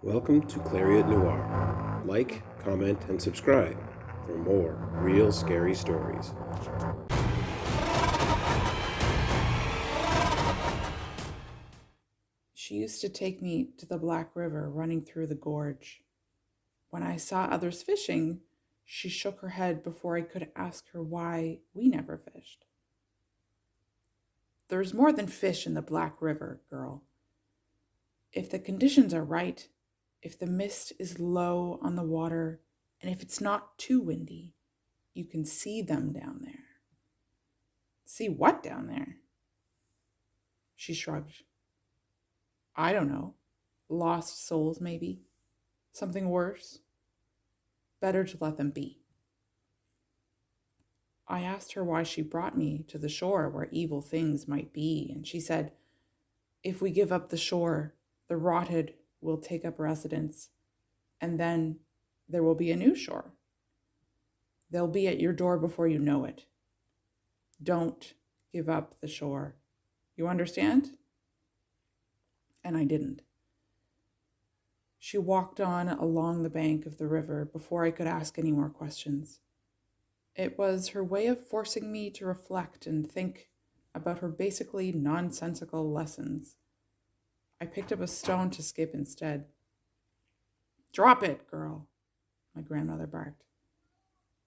Welcome to Cleriotnoir. Like, comment, and subscribe for more real scary stories. She used to take me to the Black River running through the gorge. When I saw others fishing, she shook her head before I could ask her why we never fished. There's more than fish in the Black River, girl. If the conditions are right, if the mist is low on the water, and if it's not too windy, you can see them down there. See what down there? She shrugged. I don't know. Lost souls, maybe. Something worse. Better to let them be. I asked her why she brought me to the shore where evil things might be, and she said, if we give up the shore, the rotted will take up residence, and then there will be a new shore. They'll be at your door before you know it. Don't give up the shore. You understand? And I didn't. She walked on along the bank of the river before I could ask any more questions. It was her way of forcing me to reflect and think about her basically nonsensical lessons. I picked up a stone to skip instead. Drop it, girl, my grandmother barked.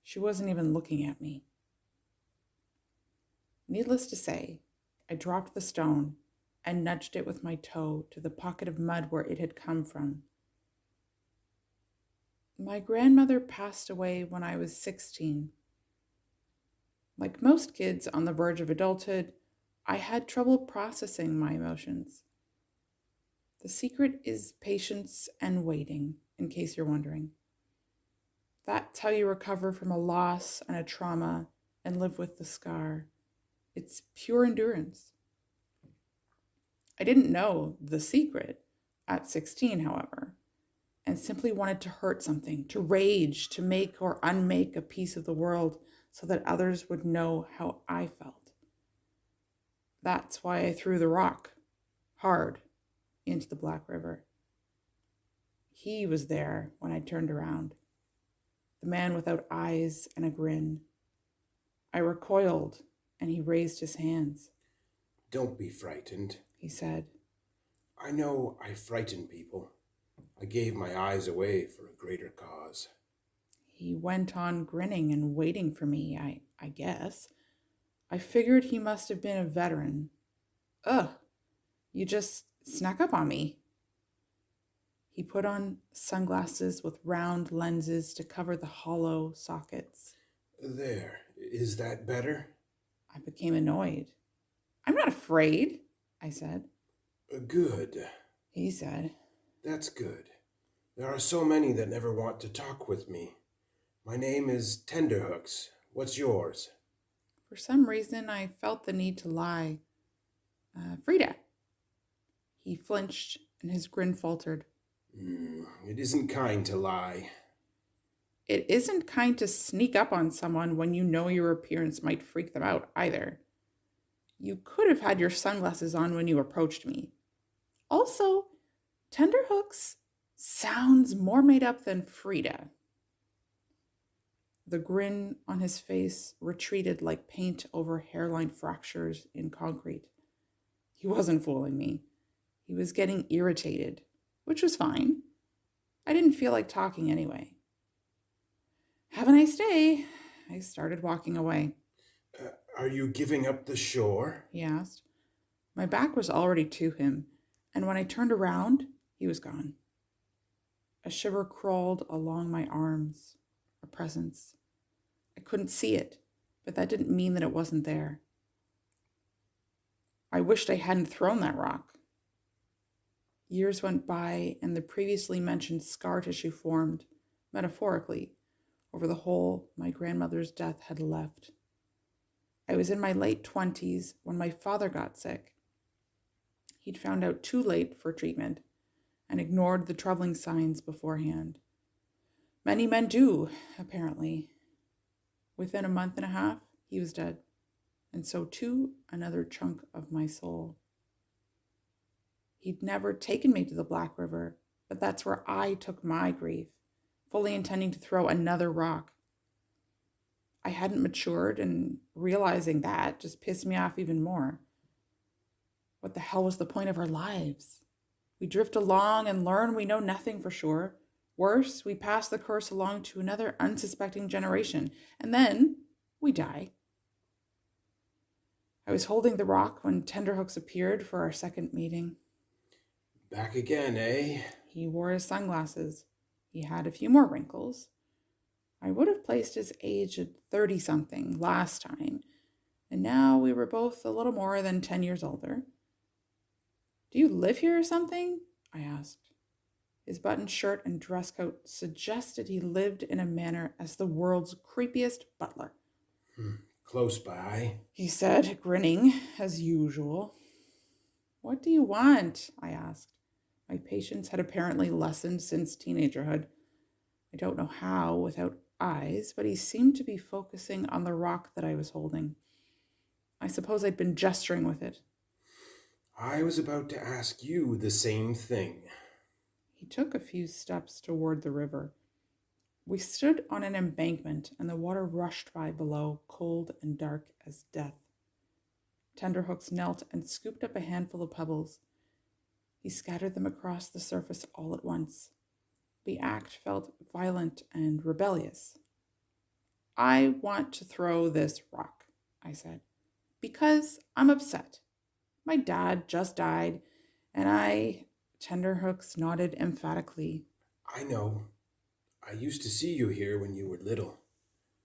She wasn't even looking at me. Needless to say, I dropped the stone and nudged it with my toe to the pocket of mud where it had come from. My grandmother passed away when I was 16. Like most kids on the verge of adulthood, I had trouble processing my emotions. The secret is patience and waiting, in case you're wondering. That's how you recover from a loss and a trauma and live with the scar. It's pure endurance. I didn't know the secret at 16, however, and simply wanted to hurt something, to rage, to make or unmake a piece of the world so that others would know how I felt. That's why I threw the rock, hard, into the Black River. He was there when I turned around, the man without eyes and a grin. I recoiled, and he raised his hands. Don't be frightened, he said. I know I frighten people. I gave my eyes away for a greater cause. He went on grinning and waiting for me, I guess. I figured he must have been a veteran. Ugh, you just snuck up on me. He put on sunglasses with round lenses to cover the hollow sockets. There, is that better? I became annoyed. I'm not afraid, I said. Good, he said. That's good. There are so many that never want to talk with me. My name is Tenderhooks. What's yours? For some reason, I felt the need to lie. Frida. He flinched, and his grin faltered. It isn't kind to lie. It isn't kind to sneak up on someone when you know your appearance might freak them out, either. You could have had your sunglasses on when you approached me. Also, Tenderhooks sounds more made up than Frida. The grin on his face retreated like paint over hairline fractures in concrete. He wasn't fooling me. He was getting irritated, which was fine. I didn't feel like talking anyway. Have a nice day. I started walking away. Are you giving up the shore? He asked. My back was already to him, and when I turned around, he was gone. A shiver crawled along my arms, a presence. I couldn't see it, but that didn't mean that it wasn't there. I wished I hadn't thrown that rock. Years went by, and the previously mentioned scar tissue formed, metaphorically, over the hole my grandmother's death had left. I was in my late 20s when my father got sick. He'd found out too late for treatment and ignored the troubling signs beforehand. Many men do, apparently. Within a month and a half, he was dead, and so too another chunk of my soul. He'd never taken me to the Black River, But that's where I took my grief, fully intending to throw another rock. I hadn't matured, and realizing that just pissed me off even more. What the hell was the point of our lives? We drift along and learn we know nothing for sure. Worse, we pass the curse along to another unsuspecting generation, and then we die. I was holding the rock when Tenderhooks appeared for our second meeting. Back again, eh? He wore his sunglasses. He had a few more wrinkles. I would have placed his age at 30-something last time, and now we were both a little more than 10 years older. Do you live here or something? I asked. His buttoned shirt and dress coat suggested he lived in a manner as the world's creepiest butler. Close by, He said, grinning as usual. What do you want? I asked. My patience had apparently lessened since teenagerhood. I don't know how without eyes, but he seemed to be focusing on the rock that I was holding. I suppose I'd been gesturing with it. I was about to ask you the same thing. He took a few steps toward the river. We stood on an embankment, and the water rushed by below, cold and dark as death. Tenderhooks knelt and scooped up a handful of pebbles. He scattered them across the surface all at once. The act felt violent and rebellious. I want to throw this rock, I said, because I'm upset. My dad just died, and Tenderhooks nodded emphatically. I know. I used to see you here when you were little.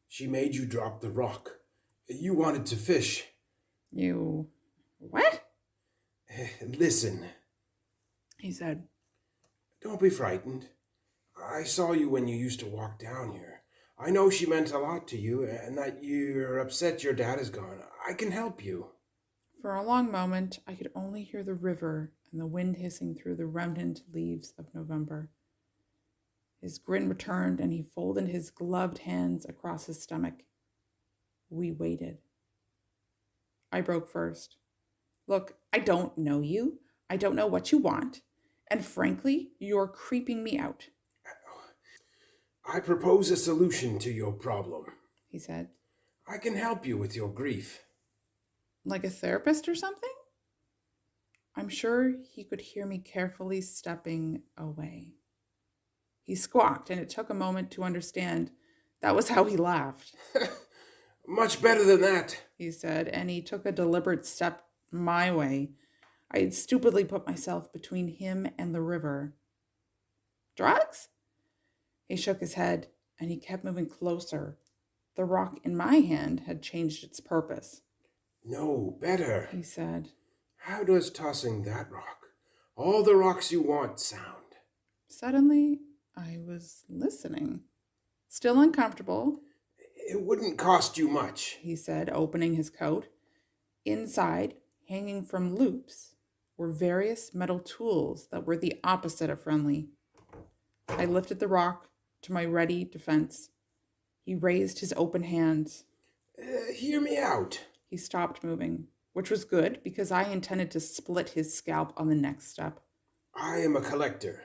She made you drop the rock. You wanted to fish. You... what? Listen, He said. Don't be frightened. I saw you when you used to walk down here. I know she meant a lot to you, and that you're upset your dad is gone. I can help you. For a long moment, I could only hear the river and the wind hissing through the remnant leaves of November. His grin returned, and he folded his gloved hands across his stomach. We waited. I broke first. Look, I don't know you. I don't know what you want. And frankly, you're creeping me out. I propose a solution to your problem, he said. I can help you with your grief. Like a therapist or something? I'm sure he could hear me carefully stepping away. He squawked, and it took a moment to understand that was how he laughed. Much better than that, he said, and he took a deliberate step my way. I had stupidly put myself between him and the river. Drugs? He shook his head, and he kept moving closer. The rock in my hand had changed its purpose. No, better, he said. How does tossing that rock, all the rocks you want, sound? Suddenly, I was listening. Still uncomfortable. It wouldn't cost you much, he said, opening his coat. Inside, hanging from loops, were various metal tools that were the opposite of friendly. I lifted the rock to my ready defense. He raised his open hands. Hear me out. He stopped moving, which was good because I intended to split his scalp on the next step. I am a collector.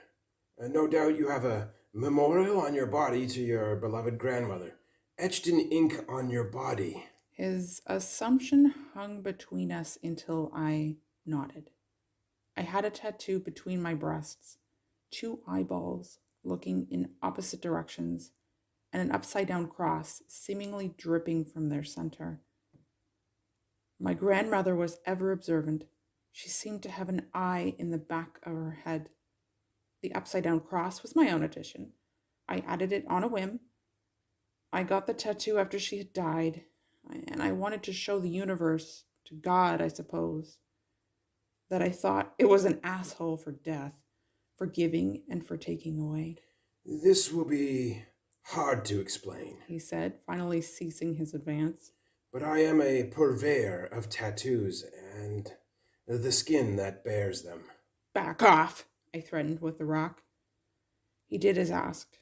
No doubt you have a memorial on your body to your beloved grandmother, etched in ink on your body. His assumption hung between us until I nodded. I had a tattoo between my breasts, 2 eyeballs looking in opposite directions, and an upside-down cross seemingly dripping from their center. My grandmother was ever observant. She seemed to have an eye in the back of her head. The upside-down cross was my own addition. I added it on a whim. I got the tattoo after she had died, and I wanted to show the universe, to God, I suppose, that I thought it was an asshole for death, for giving and for taking away. This will be hard to explain, he said, finally ceasing his advance. But I am a purveyor of tattoos and the skin that bears them. Back off, I threatened with the rock. He did as asked.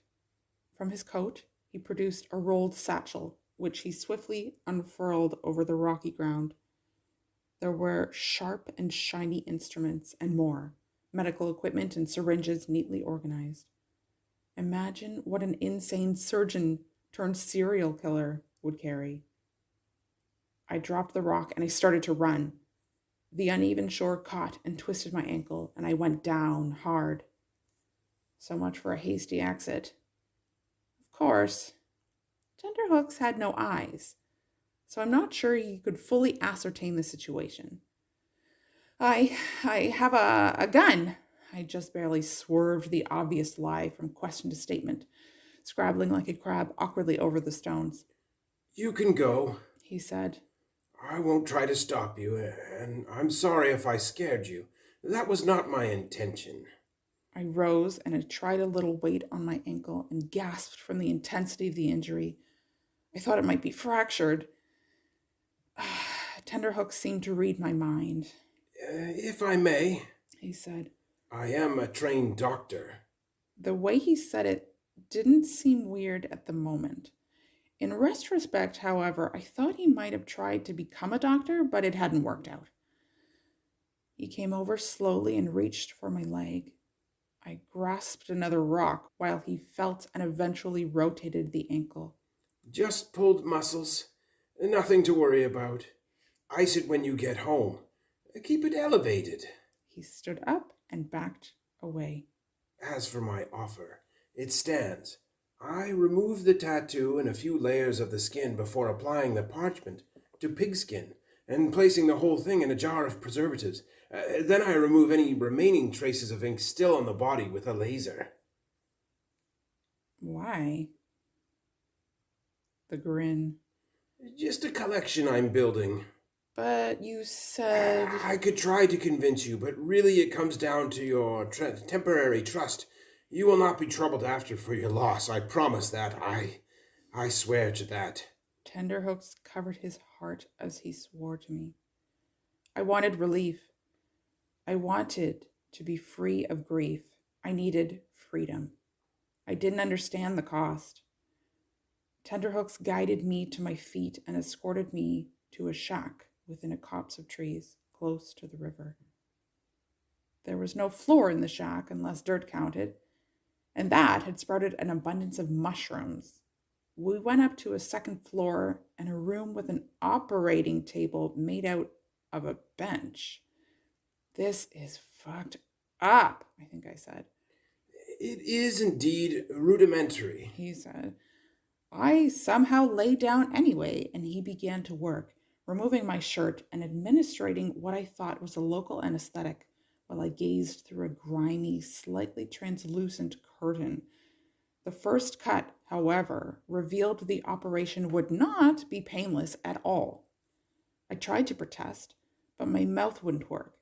From his coat, he produced a rolled satchel, which he swiftly unfurled over the rocky ground. There were sharp and shiny instruments and more, medical equipment and syringes neatly organized. Imagine what an insane surgeon turned serial killer would carry. I dropped the rock and I started to run. The uneven shore caught and twisted my ankle, and I went down hard. So much for a hasty exit. Of course, Tenterhooks had no eyes, so I'm not sure he could fully ascertain the situation. I have a gun. I just barely swerved the obvious lie from question to statement, scrabbling like a crab awkwardly over the stones. You can go, He said. I won't try to stop you, and I'm sorry if I scared you. That was not my intention. I rose and I tried a little weight on my ankle and gasped from the intensity of the injury. I thought it might be fractured. Tenterhooks seemed to read my mind. If I may, He said. I am a trained doctor. The way he said it didn't seem weird at the moment. In retrospect, however, I thought he might have tried to become a doctor, but it hadn't worked out. He came over slowly and reached for my leg. I grasped another rock while he felt and eventually rotated the ankle. Just pulled muscles. Nothing to worry about. Ice it when you get home. Keep it elevated. He stood up and backed away. As for my offer, it stands. I remove the tattoo and a few layers of the skin before applying the parchment to pigskin and placing the whole thing in a jar of preservatives. Then I remove any remaining traces of ink still on the body with a laser. Why? The grin. Just a collection I'm building. But you said... I could try to convince you, but really it comes down to your temporary trust. You will not be troubled after for your loss. I promise that. I swear to that. Tenterhooks covered his heart as he swore to me. I wanted relief. I wanted to be free of grief. I needed freedom. I didn't understand the cost. Tenterhooks guided me to my feet and escorted me to a shack within a copse of trees close to the river. There was no floor in the shack unless dirt counted, and that had sprouted an abundance of mushrooms. We went up to a second floor and a room with an operating table made out of a bench. This is fucked up, I think I said. It is indeed rudimentary, He said. I somehow lay down anyway, and he began to work, removing my shirt and administrating what I thought was a local anesthetic while I gazed through a grimy, slightly translucent curtain. The first cut, however, revealed the operation would not be painless at all. I tried to protest, but my mouth wouldn't work.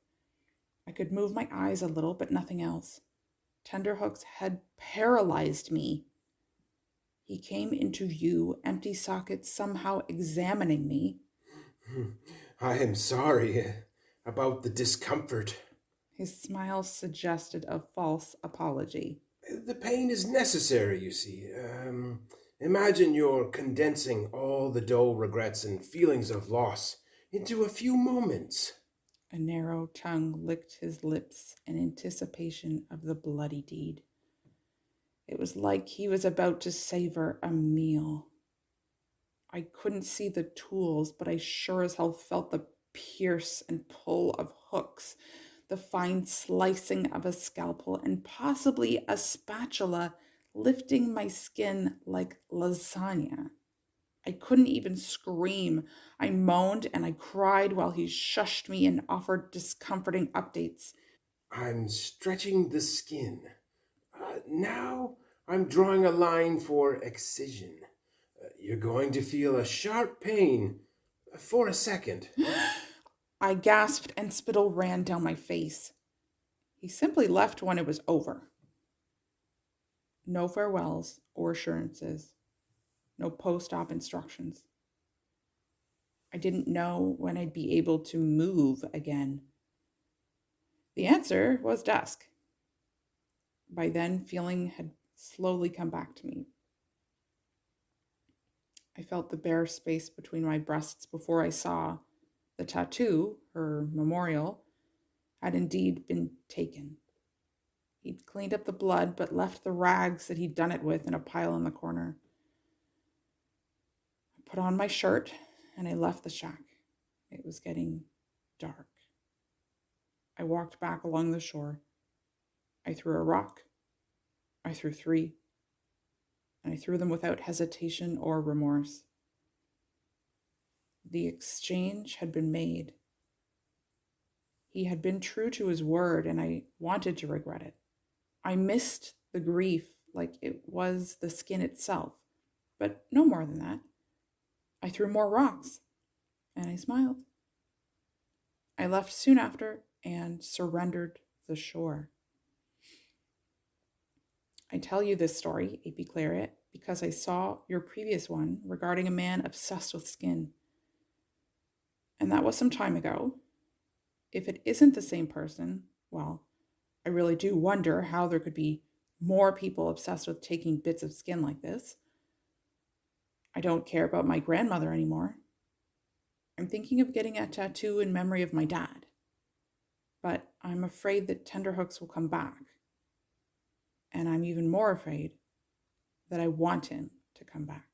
I could move my eyes a little, but nothing else. Tenterhooks had paralyzed me. He came into view, empty sockets somehow examining me. I am sorry about the discomfort. His smile suggested a false apology. The pain is necessary, you see. Imagine you're condensing all the dull regrets and feelings of loss into a few moments. A narrow tongue licked his lips in anticipation of the bloody deed. It was like he was about to savor a meal. I couldn't see the tools, but I sure as hell felt the pierce and pull of hooks, the fine slicing of a scalpel, and possibly a spatula lifting my skin like lasagna. I couldn't even scream. I moaned and I cried while he shushed me and offered discomforting updates. I'm stretching the skin. Now I'm drawing a line for excision. You're going to feel a sharp pain for a second. I gasped and spittle ran down my face. He simply left when it was over. No farewells or assurances. No post-op instructions. I didn't know when I'd be able to move again. The answer was dusk. By then, feeling had slowly come back to me. I felt the bare space between my breasts before I saw the tattoo, her memorial, had indeed been taken. He'd cleaned up the blood, but left the rags that he'd done it with in a pile in the corner. I put on my shirt and I left the shack. It was getting dark. I walked back along the shore. I threw a rock. I threw 3. And I threw them without hesitation or remorse. The exchange had been made. He had been true to his word, and I wanted to regret it. I missed the grief like it was the skin itself, but no more than that. I threw more rocks, and I smiled. I left soon after and surrendered the shore. I tell you this story, AP Clariot, because I saw your previous one regarding a man obsessed with skin. And that was some time ago. If it isn't the same person, well, I really do wonder how there could be more people obsessed with taking bits of skin like this. I don't care about my grandmother anymore. I'm thinking of getting a tattoo in memory of my dad. But I'm afraid that tenterhooks will come back. And I'm even more afraid that I want him to come back.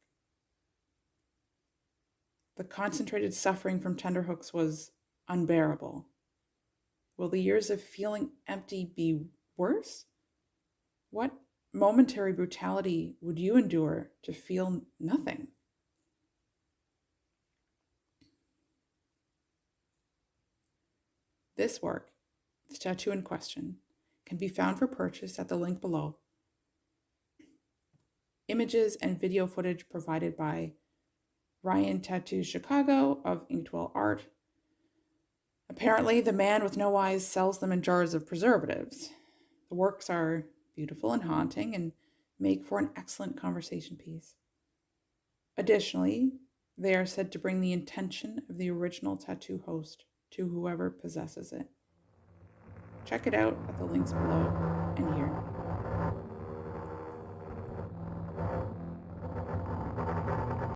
The concentrated suffering from tenterhooks was unbearable. Will the years of feeling empty be worse? What momentary brutality would you endure to feel nothing? This work, the tattoo in question, can be found for purchase at the link below. Images and video footage provided by Ryan Tattoos Chicago of Inkwell Art. Apparently, the man with no eyes sells them in jars of preservatives. The works are beautiful and haunting and make for an excellent conversation piece. Additionally, they are said to bring the intention of the original tattoo host to whoever possesses it. Check it out at the links below and here.